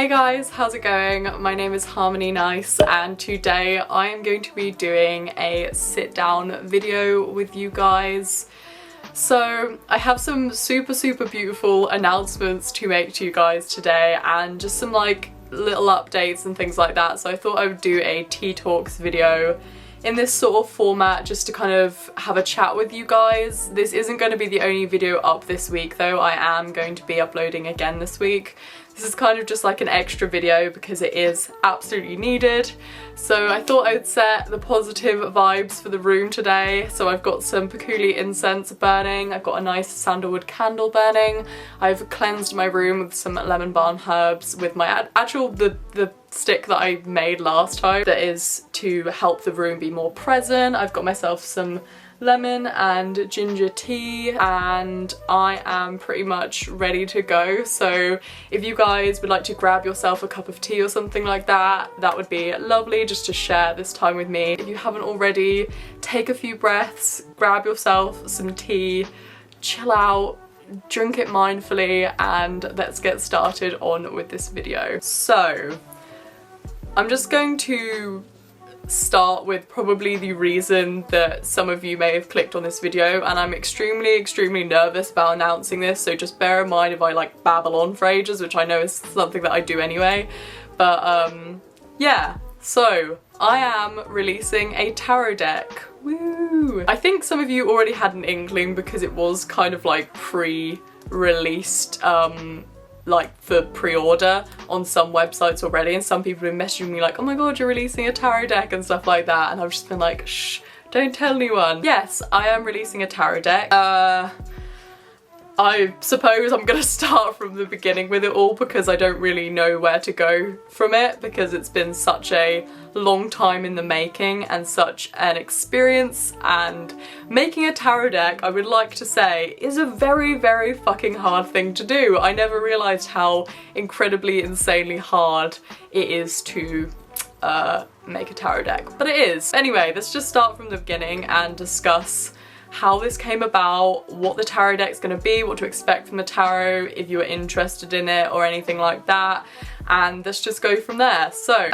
Hey guys, how's it going? My name is Harmony Nice and today I am going to be doing a sit down video with you guys. So I have some super beautiful announcements to make to you guys today and just some like little updates and things like that. So I thought I would do a tea talks video in this sort of format just to kind of have a chat with you guys. This isn't going to be the only video up this week though. I am going to be uploading again this week. This is kind of just like an extra video because it is absolutely needed. So I thought I would set the positive vibes for the room today. So I've got some patchouli incense burning, I've got a nice sandalwood candle burning, I've cleansed my room with some lemon balm herbs with my the stick that I made last time that is to help the room be more present. I've got myself some lemon and ginger tea and I am pretty much ready to go. So if you guys would like to grab yourself a cup of tea or something like that, that would be lovely just to share this time with me. If you haven't already, take a few breaths, grab yourself some tea, chill out, drink it mindfully, and let's get started on with this video. So I'm just going to start with probably the reason that some of you may have clicked on this video, and I'm extremely nervous about announcing this, so just bear in mind if I like babble on for ages, which I know is something that I do anyway. But yeah, so I am releasing a tarot deck. Woo! I think some of you already had an inkling because it was kind of like pre-released like for pre-order on some websites already, and some people have been messaging me like, oh my god, you're releasing a tarot deck and stuff like that, and I've just been like, shh, don't tell anyone. Yes, I am releasing a tarot deck. I suppose I'm gonna start from the beginning with it all because I don't really know where to go from it because it's been such a long time in the making and such an experience, and making a tarot deck, I would like to say, is a very fucking hard thing to do. I never realised how incredibly insanely hard it is to make a tarot deck, but it is. Anyway, let's just start from the beginning and discuss how this came about, what the tarot deck's gonna be, what to expect from the tarot, if you are interested in it or anything like that, and let's just go from there. So,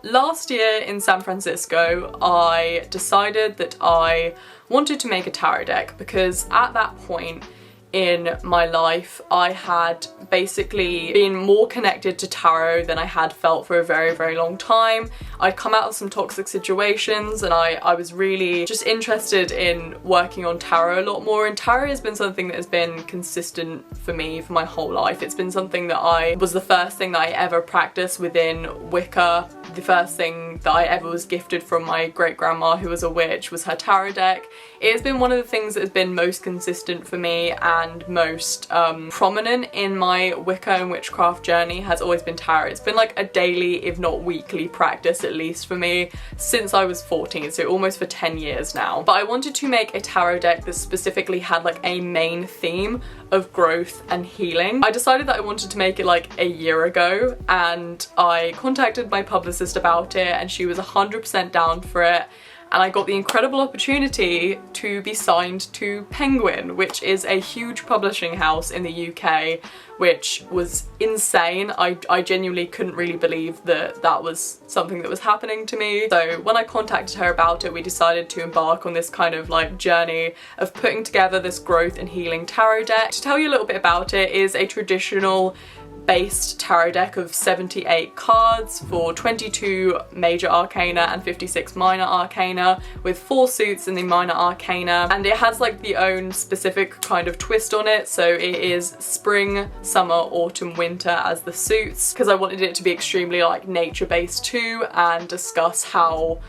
last year in San Francisco, I decided that I wanted to make a tarot deck because at that point in my life I had basically been more connected to tarot than I had felt for a very long time. I'd come out of some toxic situations and I was really just interested in working on tarot a lot more, and tarot has been something that has been consistent for me for my whole life. It's been something that was the first thing that I ever practiced within Wicca. The first thing that I ever was gifted from my great grandma, who was a witch, was her tarot deck. It has been one of the things that has been most consistent for me and most prominent in my Wicca and witchcraft journey has always been tarot. It's been like a daily, if not weekly practice at least for me since I was 14, so almost for 10 years now. But I wanted to make a tarot deck that specifically had like a main theme of growth and healing. I decided that I wanted to make it like a year ago, and I contacted my publicist about it and she was 100% down for it. And I got the incredible opportunity to be signed to Penguin, which is a huge publishing house in the UK, which was insane. I genuinely couldn't really believe that that was something that was happening to me. So when I contacted her about it, we decided to embark on this kind of like journey of putting together this growth and healing tarot deck. To tell you a little bit about it, is a traditional based tarot deck of 78 cards for 22 major arcana and 56 minor arcana, with 4 suits in the minor arcana, and it has like the own specific kind of twist on it. So it is spring, summer, autumn, winter as the suits, because I wanted it to be extremely like nature based too, and discuss how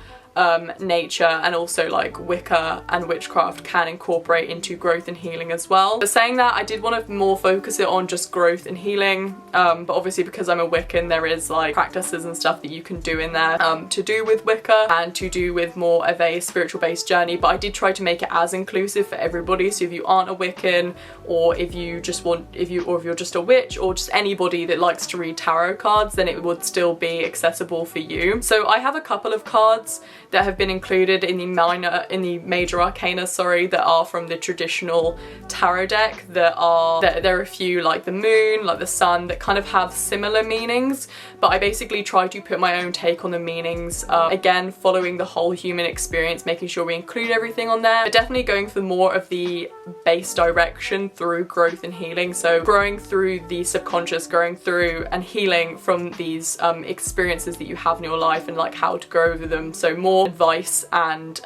nature and also like Wicca and witchcraft can incorporate into growth and healing as well. But saying that, I did want to more focus it on just growth and healing, but obviously because I'm a Wiccan, there is like practices and stuff that you can do in there to do with Wicca and to do with more of a spiritual based journey. But I did try to make it as inclusive for everybody, so if you aren't a Wiccan, or if you just want, if you're just a witch, or just anybody that likes to read tarot cards, then it would still be accessible for you. So I have a couple of cards that have been included in the major arcana, sorry, that are from the traditional tarot deck. There are a few, like the moon, like the sun, that kind of have similar meanings, but I basically try to put my own take on the meanings, again following the whole human experience, making sure we include everything on there, but definitely going for more of the base direction through growth and healing. So growing through the subconscious, growing through and healing from these experiences that you have in your life, and like how to grow over them. So more advice and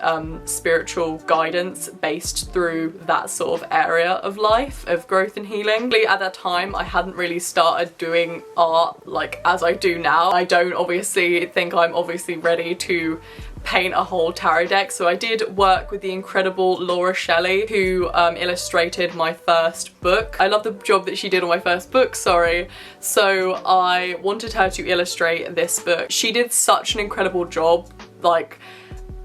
spiritual guidance based through that sort of area of life, of growth and healing. At that time, I hadn't really started doing art like as I do now. I don't obviously think I'm obviously ready to paint a whole tarot deck, so I did work with the incredible Laura Shelley, who illustrated my first book. I love the job that she did on my first book, sorry. So I wanted her to illustrate this book. She did such an incredible job, like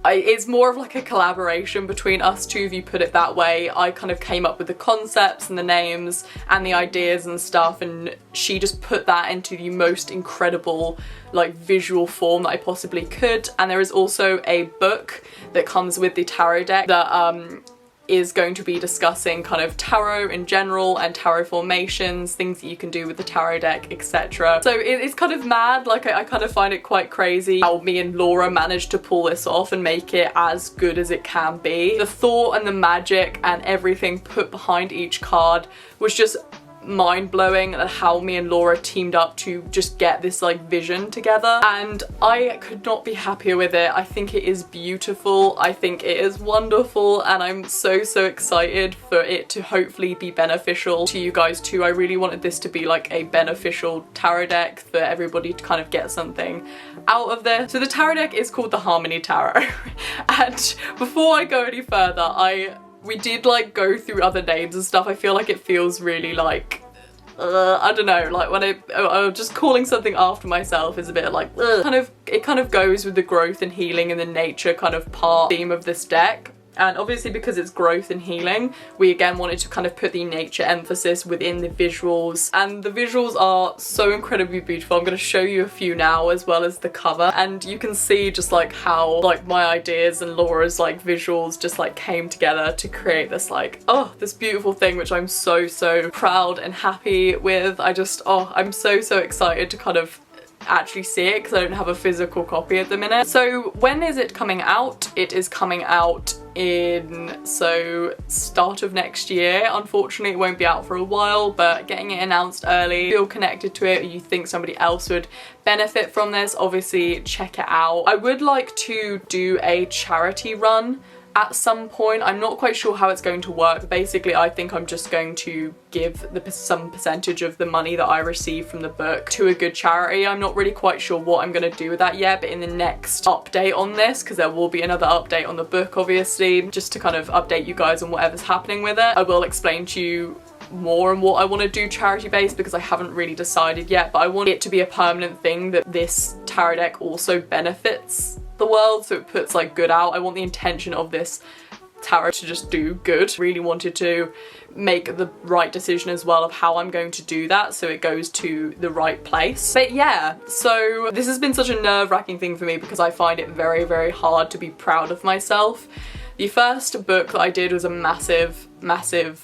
it's more of like a collaboration between us two, if you put it that way. I kind of came up with the concepts and the names and the ideas and stuff, and she just put that into the most incredible like visual form that I possibly could. And there is also a book that comes with the tarot deck that is going to be discussing kind of tarot in general and tarot formations, things that you can do with the tarot deck, etc. So it's kind of mad, like I kind of find it quite crazy how me and Laura managed to pull this off and make it as good as it can be. The thought and the magic and everything put behind each card was just mind-blowing, at how me and Laura teamed up to just get this like vision together, and I could not be happier with it. I think it is beautiful, I think it is wonderful, and I'm so excited for it to hopefully be beneficial to you guys too. I really wanted this to be like a beneficial tarot deck for everybody to kind of get something out of this. So the tarot deck is called the Harmony Tarot and before I go any further, we did like go through other names and stuff. I feel like it feels really like, I don't know, like when I'm just calling something after myself is a bit like, it kind of goes with the growth and healing and the nature kind of theme of this deck. And obviously because it's growth and healing, we again wanted to kind of put the nature emphasis within the visuals, and the visuals are so incredibly beautiful. I'm going to show you a few now as well as the cover, and you can see just like how like my ideas and Laura's like visuals just like came together to create this like, oh, this beautiful thing, which I'm so proud and happy with. I'm so excited to kind of actually see it because I don't have a physical copy at the minute. So when is it coming out? It is coming out in start of next year. Unfortunately it won't be out for a while, but getting it announced early, feel connected to it, or you think somebody else would benefit from this, obviously check it out. I would like to do a charity run at some point. I'm not quite sure how it's going to work. Basically, I think I'm just going to give some percentage of the money that I receive from the book to a good charity. I'm not really quite sure what I'm going to do with that yet, but in the next update on this, because there will be another update on the book obviously, just to kind of update you guys on whatever's happening with it, I will explain to you more on what I want to do charity based, because I haven't really decided yet, but I want it to be a permanent thing that this tarot deck also benefits the world, so it puts like good out. I want the intention of this tarot to just do good. Really wanted to make the right decision as well of how I'm going to do that so it goes to the right place. But yeah, so this has been such a nerve-wracking thing for me because I find it very hard to be proud of myself. The first book that I did was a massive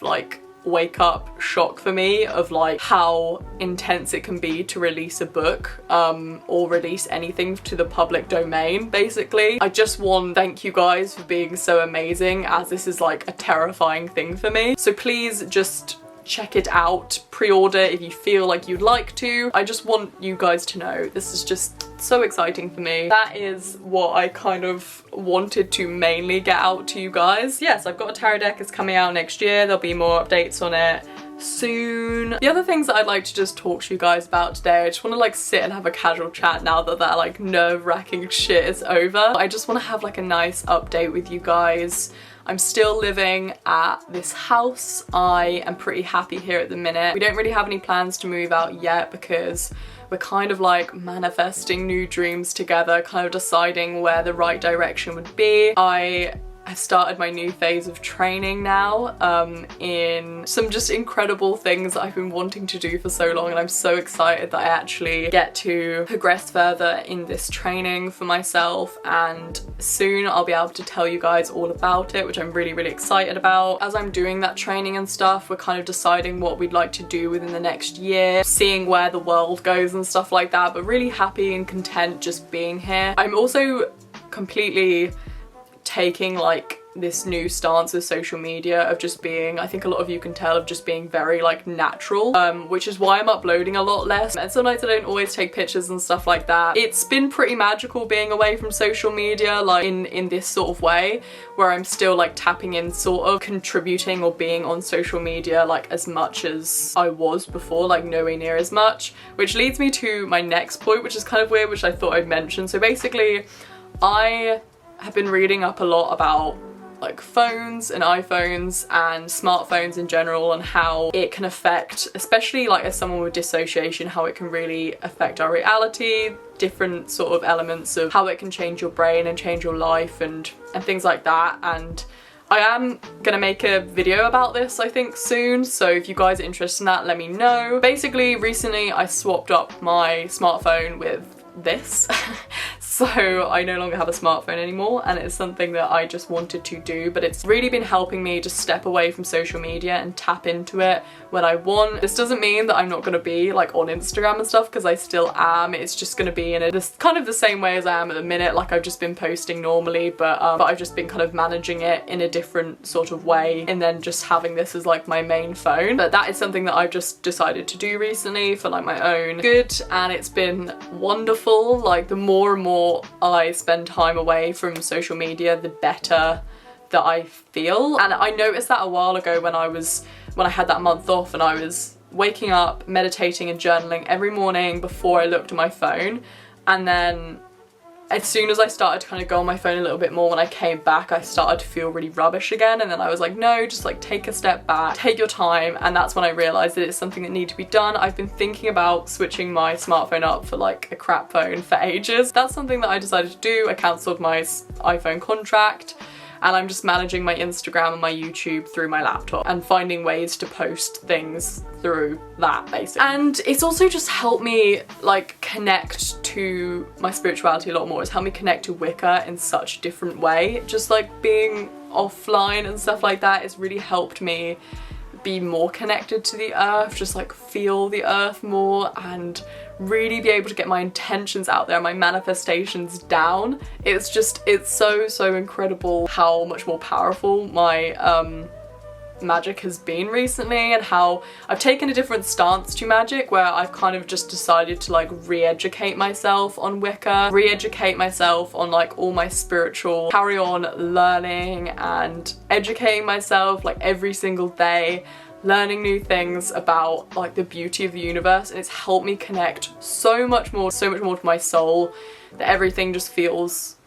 like wake up shock for me of like how intense it can be to release a book or release anything to the public domain. Basically, I just want to thank you guys for being so amazing, as this is like a terrifying thing for me. So please just check it out, pre-order if you feel like you'd like to. I just want you guys to know this is just so exciting for me. That is what I kind of wanted to mainly get out to you guys. Yes, I've got a tarot deck, it's coming out next year. There'll be more updates on it soon. The other things that I'd like to just talk to you guys about today, I just want to like sit and have a casual chat now that that like nerve-wracking shit is over. I just want to have like a nice update with you guys. I'm still living at this house. I am pretty happy here at the minute. We don't really have any plans to move out yet because we're kind of like manifesting new dreams together, kind of deciding where the right direction would be. I I've started my new phase of training now in some just incredible things that I've been wanting to do for so long, and I'm so excited that I actually get to progress further in this training for myself, and soon I'll be able to tell you guys all about it, which I'm really, really excited about. As I'm doing that training and stuff, we're kind of deciding what we'd like to do within the next year, seeing where the world goes and stuff like that, but really happy and content just being here. I'm also completely taking like this new stance with social media of just being, I think a lot of you can tell, of just being very like natural, which is why I'm uploading a lot less, and sometimes I don't always take pictures and stuff like that. It's been pretty magical being away from social media, like in this sort of way, where I'm still like tapping in, sort of contributing or being on social media like as much as I was before, like nowhere near as much, which leads me to my next point, which is kind of weird, which I thought I'd mention. So basically, I have been reading up a lot about like phones and iPhones and smartphones in general, and how it can affect, especially like as someone with dissociation, how it can really affect our reality, different sort of elements of how it can change your brain and change your life and things like that. And I am gonna make a video about this, I think, soon, so if you guys are interested in that, let me know. Basically, recently I swapped up my smartphone with this so I no longer have a smartphone anymore, and it's something that I just wanted to do, but it's really been helping me just step away from social media and tap into it when I want. This doesn't mean that I'm not going to be like on Instagram and stuff, because I still am. It's just going to be in this kind of the same way as I am at the minute, like I've just been posting normally, but I've just been kind of managing it in a different sort of way, and then just having this as like my main phone. But that is something that I've just decided to do recently for like my own good, and it's been wonderful. Like the more and more I spend time away from social media, the better that I feel. And I noticed that a while ago when I had that month off, and I was waking up, meditating and journaling every morning before I looked at my phone, and then as soon as I started to kind of go on my phone a little bit more when I came back, I started to feel really rubbish again, and then I was like, no, just like take a step back, take your time, and that's when I realised that it's something that needed to be done. I've been thinking about switching my smartphone up for like a crap phone for ages. That's something that I decided to do. I cancelled my iPhone contract, and I'm just managing my Instagram and my YouTube through my laptop and finding ways to post things through that, basically. And it's also just helped me like connect to my spirituality a lot more. It's helped me connect to Wicca in such a different way. Just like being offline and stuff like that has really helped me be more connected to the earth, just like feel the earth more, and really be able to get my intentions out there, my manifestations down. It's so incredible how much more powerful my magic has been recently, and how I've taken a different stance to magic, where I've kind of just decided to like re-educate myself on Wicca, re-educate myself on like all my spiritual, carry on learning and educating myself like every single day, learning new things about like the beauty of the universe, and it's helped me connect so much more to my soul, that everything just feels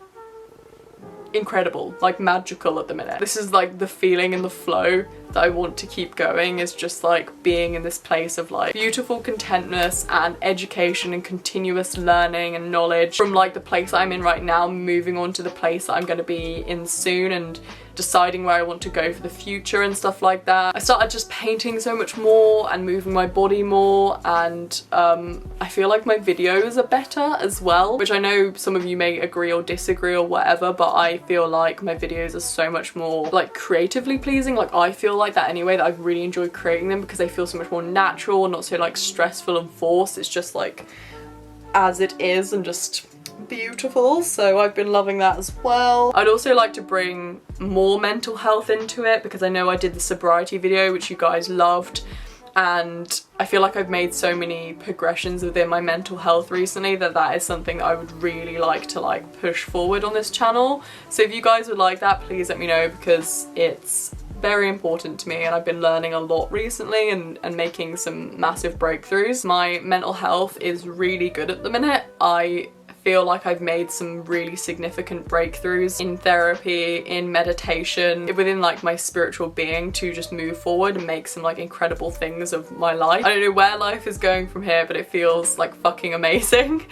incredible, like magical at the minute. This is like the feeling and the flow that I want to keep going, is just like being in this place of like beautiful contentness and education and continuous learning and knowledge from like the place I'm in right now, moving on to the place that I'm going to be in soon, and deciding where I want to go for the future and stuff like that. I started just painting so much more and moving my body more, and I feel like my videos are better as well, which I know some of you may agree or disagree or whatever, but I feel like my videos are so much more like creatively pleasing. Like I feel like that anyway, that I've really enjoyed creating them because they feel so much more natural and not so like stressful and forced. It's just like as it is and just beautiful, so I've been loving that as well. I'd also like to bring more mental health into it, because I know I did the sobriety video which you guys loved, and I feel like I've made so many progressions within my mental health recently that is something I would really like to like push forward on this channel. So if you guys would like that, please let me know, because it's very important to me and I've been learning a lot recently and making some massive breakthroughs. My mental health is really good at the minute. I feel like I've made some really significant breakthroughs in therapy, in meditation, within like my spiritual being, to just move forward and make some like incredible things of my life. I don't know where life is going from here, but it feels like fucking amazing.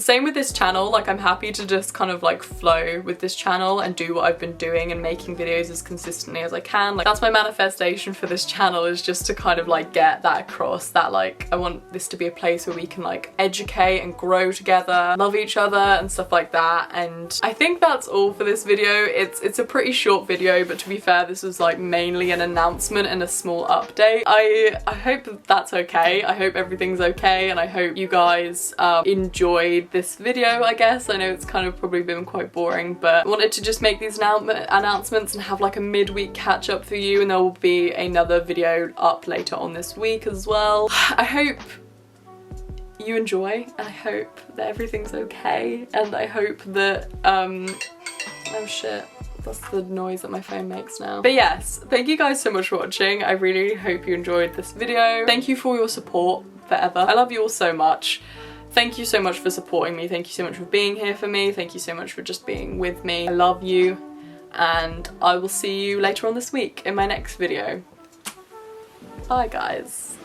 same with this channel, like I'm happy to just kind of like flow with this channel and do what I've been doing and making videos as consistently as I can. Like that's my manifestation for this channel, is just to kind of like get that across, that like I want this to be a place where we can like educate and grow together, love each other and stuff like that. And I think that's all for this video. It's a pretty short video, but to be fair, this was like mainly an announcement and a small update. I hope that's okay. I hope everything's okay, and I hope you guys enjoyed this video, I guess. I know it's kind of probably been quite boring, but I wanted to just make these announcements and have like a midweek catch up for you, and there will be another video up later on this week as well. I hope you enjoy, and I hope that everything's okay, and I hope that oh shit, that's the noise that my phone makes now. But yes, thank you guys so much for watching. I really hope you enjoyed this video. Thank you for your support forever. I love you all so much. Thank you so much for supporting me. Thank you so much for being here for me. Thank you so much for just being with me. I love you, and I will see you later on this week in my next video. Bye guys.